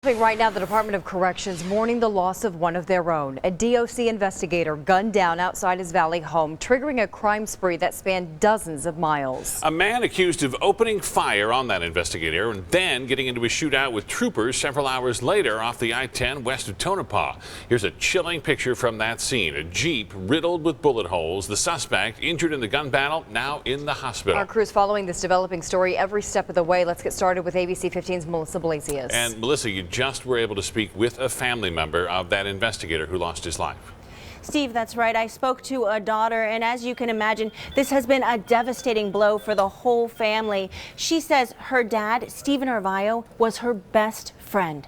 Right now, the Department of Corrections mourning the loss of one of their own. A DOC investigator gunned down outside his Valley home, triggering a crime spree that spanned dozens of miles. A man accused of opening fire on that investigator and then getting into a shootout with troopers several hours later off the I-10 west of Tonopah. Here's a chilling picture from that scene. A Jeep riddled with bullet holes. The suspect injured in the gun battle, now in the hospital. Our crew's following this developing story every step of the way. Let's get started with ABC 15's Melissa Blasius. And Melissa, you just were able to speak with a family member of that investigator who lost his life. Steve, that's right. I spoke to a daughter, and as you can imagine, this has been a devastating blow for the whole family. She says her dad, Stephen Arvallo, was her best friend.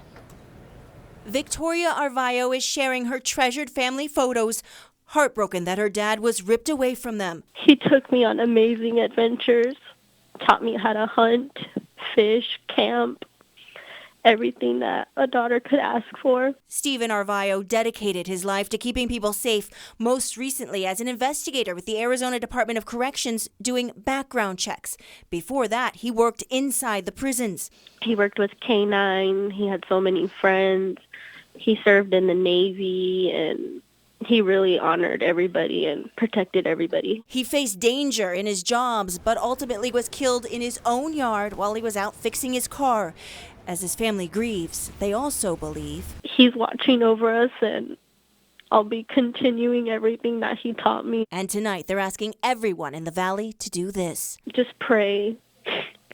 Victoria Arvallo is sharing her treasured family photos, heartbroken that her dad was ripped away from them. He took me on amazing adventures, taught me how to hunt, fish, camp, everything that a daughter could ask for. Stephen Arvallo dedicated his life to keeping people safe, most recently as an investigator with the Arizona Department of Corrections doing background checks. Before that, he worked inside the prisons. He worked with K-9. He had so many friends. He served in the Navy, and he really honored everybody and protected everybody. He faced danger in his jobs, but ultimately was killed in his own yard while he was out fixing his car. As his family grieves, they also believe he's watching over us, and I'll be continuing everything that he taught me. And tonight, they're asking everyone in the Valley to do this. Just pray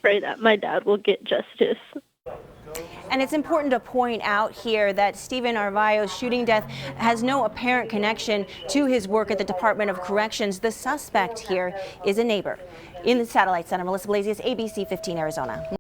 that my dad will get justice. And it's important to point out here that Stephen Arvallo's shooting death has no apparent connection to his work at the Department of Corrections. The suspect here is a neighbor. In the Satellite Center, Melissa Blasius, ABC 15 Arizona.